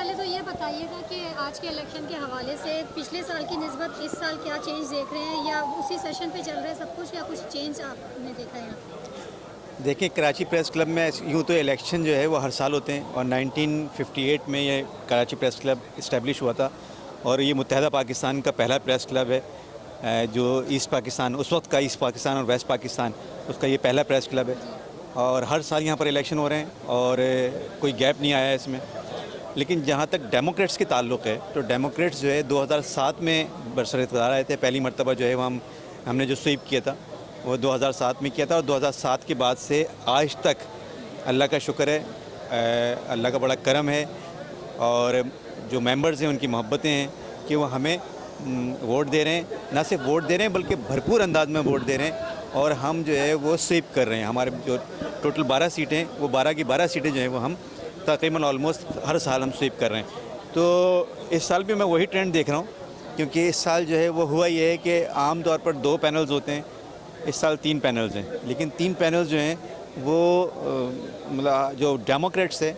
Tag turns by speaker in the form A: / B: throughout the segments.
A: पहले तो ये बताइएगा कि आज के इलेक्शन के हवाले से पिछले साल की निस्बत इस साल क्या चेंज देख रहे हैं, या उसी सेशन पे चल रहा है सब कुछ, या कुछ चेंज आपने देखा है यहाँ?
B: देखिए, कराची प्रेस क्लब में यूँ तो इलेक्शन जो है वो हर साल होते हैं और 1958 में ये कराची प्रेस क्लब इस्टेब्लिश हुआ था और ये मुत्तहदा पाकिस्तान का पहला प्रेस क्लब है। जो ईस्ट पाकिस्तान, उस वक्त का ईस्ट पाकिस्तान और वेस्ट पाकिस्तान, उसका ये पहला प्रेस क्लब है और हर साल यहाँ पर इलेक्शन हो रहे हैं और कोई गैप नहीं आया है इसमें। लेकिन जहाँ तक डेमोक्रेट्स के ताल्लुक़ है तो डेमोक्रेट्स जो है 2007 में बरसर इक़्तिदार आए थे। पहली मरतबा जो है वो हमने जो स्वीप किया था वो 2007 में किया था और 2007 के बाद से आज तक अल्लाह का शुक्र है, अल्लाह का बड़ा करम है और जो मेंबर्स हैं उनकी मोहब्बतें हैं कि वो हमें वोट दे रहे हैं। ना सिर्फ वोट दे रहे हैं बल्कि भरपूर अंदाज में वोट दे रहे हैं और हम जो है वो स्वीप कर रहे हैं। हमारे जो टोटल 12 सीटें, वो 12 की 12 सीटें जो हैं वो हम तकरीबन ऑलमोस्ट हर साल हम स्वीप कर रहे हैं। तो इस साल भी मैं वही ट्रेंड देख रहा हूँ, क्योंकि इस साल जो है वो हुआ ये है कि आम तौर पर 2 पैनल्स होते हैं, इस साल 3 पैनल्स हैं। लेकिन 3 पैनल्स जो हैं वो मतलब जो डेमोक्रेट्स है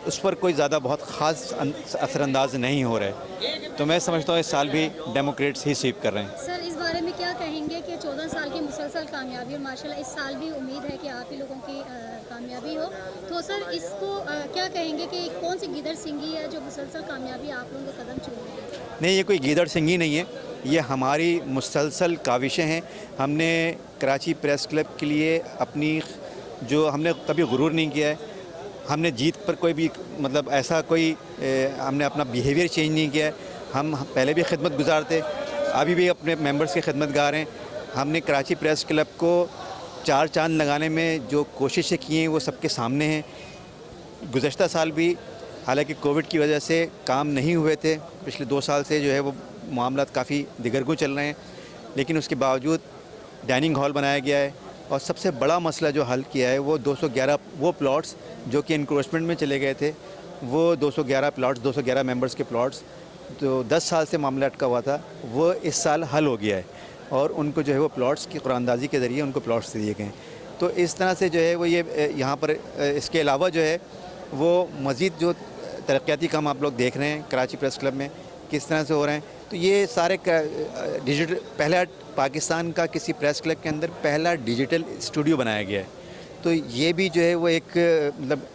B: उस पर कोई ज़्यादा बहुत ख़ास असरअंदाज नहीं हो रहा है। तो मैं समझता हूँ इस साल भी डेमोक्रेट्स ही स्वीप कर रहे हैं।
A: सर, इस बारे में क्या कहेंगे कि 14 साल की मुसलसल कामयाबी और माशाल्लाह इस साल भी उम्मीद है कि आप ही लोगों की कामयाबी हो, तो सर इसको क्या कहेंगे कि कौन सी गिदड़ सिंगी है जो मुसलसल कामयाबी आप लोगों को कदम चूम रही है?
B: नहीं, ये कोई गीदड़ सिंगी नहीं है, ये हमारी मुसलसल काविशें हैं। हमने कराची प्रेस क्लब के लिए अपनी जो हमने कभी गुरूर नहीं किया है, हमने जीत पर कोई भी मतलब ऐसा कोई हमने अपना बिहेवियर चेंज नहीं किया है। हम पहले भी खिदमत गुजार थे, अभी भी अपने मेंबर्स के खिदमतगार हैं। हमने कराची प्रेस क्लब को 4 चांद लगाने में जो कोशिशें की हैं वो सबके सामने हैं। गुज़श्ता साल भी हालांकि कोविड की वजह से काम नहीं हुए थे, पिछले 2 साल से जो है वो मामला काफ़ी दिगरगुं चल रहे हैं, लेकिन उसके बावजूद डाइनिंग हॉल बनाया गया है और सबसे बड़ा मसला जो हल किया है वो 211 वो प्लॉट्स जो कि इंक्रोचमेंट में चले गए थे, वो 211 प्लॉट्स, 211 मेंबर्स के प्लॉट्स जो 10 साल से मामला अटका हुआ था वो इस साल हल हो गया है और उनको जो है वो प्लॉट्स की कुरानंदाजी के ज़रिए उनको प्लॉट्स दे दिए गए हैं। तो इस तरह से जो है वो ये यहाँ पर इसके अलावा जो है वो मज़ीद जो तरक्याती काम आप लोग देख रहे हैं कराची प्रेस क्लब में किस तरह से हो रहे हैं, तो ये सारे डिजिटल पहला पाकिस्तान का किसी प्रेस क्लब के अंदर पहला डिजिटल स्टूडियो बनाया गया है। तो ये भी जो है वो एक मतलब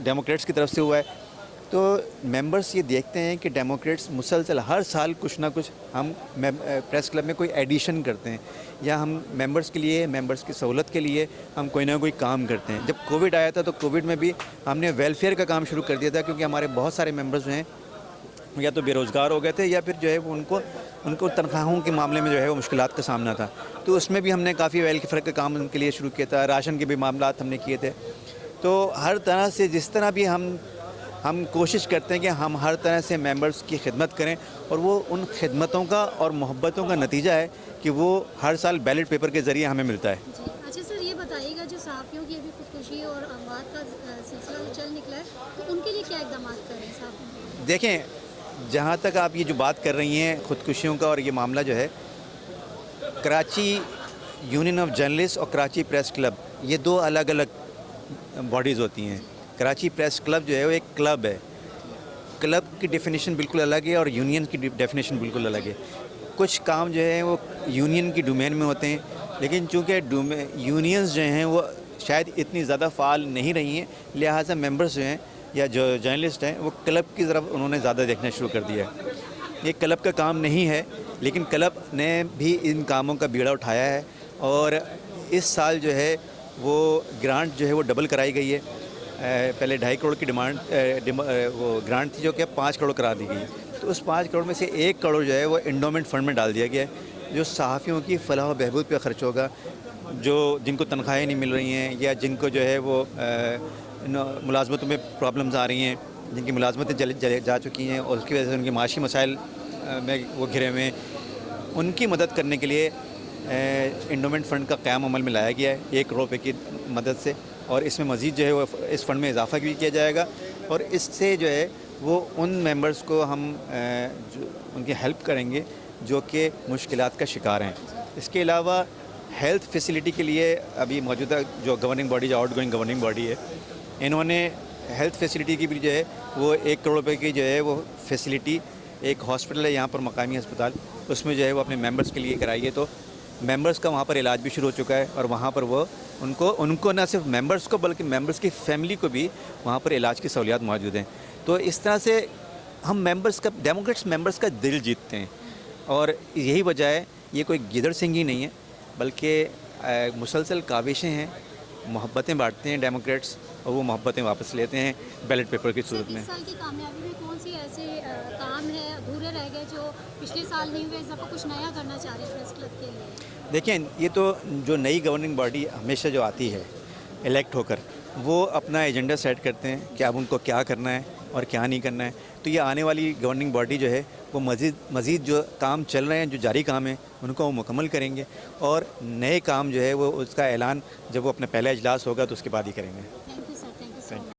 B: डेमोक्रेट्स की तरफ से हुआ है। तो मेंबर्स ये देखते हैं कि डेमोक्रेट्स मुसलसल हर साल कुछ ना कुछ हम प्रेस क्लब में कोई एडिशन करते हैं या हम मेंबर्स के लिए, मेंबर्स की सहूलत के लिए हम कोई ना कोई काम करते हैं। जब कोविड आया था तो कोविड में भी हमने वेलफेयर का काम शुरू कर दिया था, क्योंकि हमारे बहुत सारे मेंबर्स जो हैं या तो बेरोज़गार हो गए थे या फिर जो है वो उनको तनख्वाहों के मामले में जो है वो मुश्किलात का सामना था। तो उसमें भी हमने काफ़ी वेलफेयर का काम उनके लिए शुरू किया था, राशन के भी मामलात हमने किए थे। तो हर तरह से जिस तरह भी हम कोशिश करते हैं कि हम हर तरह से मेंबर्स की खिदमत करें और वो उन खिदमतों का और मोहब्बतों का नतीजा है कि वो हर साल बैलेट पेपर के ज़रिए हमें मिलता है।
A: जी, अच्छा सर, ये बताइएगा जो सहाफ़ियों की अभी खुदकुशी और अमवात का सिलसिला जो चल निकला है, तो उनके लिए क्या इक़दाम कर रहे हैं साहब?
B: देखें, जहाँ तक आप ये जो बात कर रही हैं ख़ुदकुशियों का और ये मामला जो है, कराची यूनियन ऑफ जर्नलिस्ट और कराची प्रेस क्लब ये 2 अलग अलग बॉडीज़ होती हैं। कराची प्रेस क्लब जो है वो एक क्लब है, क्लब की डेफिनेशन बिल्कुल अलग है और यूनियन की डेफिनेशन बिल्कुल अलग है। कुछ काम जो है वो यूनियन की डोमेन में होते हैं, लेकिन चूँकि यूनियंस जो हैं वो शायद इतनी ज़्यादा फ़ाल नहीं रही हैं, लिहाजा मेंबर्स जो हैं या जो जर्नलिस्ट हैं वो क्लब की तरफ उन्होंने ज़्यादा देखना शुरू कर दिया है। ये क्लब का काम नहीं है, लेकिन क्लब ने भी इन कामों का बीड़ा उठाया है और इस साल जो है वो ग्रांट जो है वो डबल कराई गई है। पहले 2.5 करोड़ की वो ग्रांट थी जो कि 5 करोड़ करा दी गई। तो उस 5 करोड़ में से 1 करोड़ जो है वो एंडोमेंट फ़ंड में डाल दिया गया है, जो सहाफ़ियों की फ़लाह व बहबूद पे ख़र्च होगा, जो जिनको तनख्वाहें नहीं मिल रही हैं या जिनको जो है वो मुलाज़मतों में प्रॉब्लम्स आ रही हैं, जिनकी मुलाज़मतें जा चुकी हैं और उसकी वजह से उनके माशी मसाइल में वो घिरे हुए हैं, उनकी मदद करने के लिए एंडोमेंट फ़ंड का क़याम अमल में लाया गया है 1 करोड़ रुपये की मदद से। और इसमें मज़ीद जो है वो इस फ़ंड में इजाफ़ा भी किया जाएगा और इससे जो है वो उन मेंबर्स को हम जो उनकी हेल्प करेंगे जो कि मुश्किलात का शिकार हैं। इसके अलावा हेल्थ फैसिलिटी के लिए अभी मौजूदा जो गवर्निंग बॉडी, जो आउटगोइंग गवर्निंग बॉडी है, इन्होंने हेल्थ फैसिलिटी की भी जो है वो 1 करोड़ रुपए की जो है वो फैसिलिटी एक हॉस्पिटल है यहाँ पर मकामी अस्पताल, उसमें जो है वो अपने मेंबर्स के लिए कराई है। तो मेंबर्स का वहाँ पर इलाज भी शुरू हो चुका है और वहाँ पर वो उनको न सिर्फ मेंबर्स को बल्कि मेंबर्स की फैमिली को भी वहाँ पर इलाज की सहूलियात मौजूद हैं। तो इस तरह से हम मेंबर्स का, डेमोक्रेट्स मेंबर्स का दिल जीतते हैं और यही वजह है, ये कोई गिदड़ सिंह ही नहीं है बल्कि मुसलसल काविशें हैं, मोहब्बतें बांटते हैं डेमोक्रेट्स और वो मोहब्बतें वापस लेते हैं बैलेट पेपर की सूरत में।
A: इस साल की कामयाबी में कौन सी ऐसे काम है अधूरे रह गए जो पिछले साल नहीं हुए, इस दफ़ा कुछ नया करना चाह रहे हैं प्रेस क्लब के लिए?
B: देखिए, ये तो जो नई गवर्निंग बॉडी हमेशा जो आती है इलेक्ट होकर, वो अपना एजेंडा सेट करते हैं कि अब उनको क्या करना है और क्या नहीं करना है। तो ये आने वाली गवर्निंग बॉडी जो है वो मज़ीद जो काम चल रहे हैं, जो जारी काम है, उनको वो मुकम्मल करेंगे और नए काम जो है वो उसका ऐलान जब वो अपना पहला इजलास होगा तो उसके बाद ही करेंगे।
A: Thank you sir, thank you so much.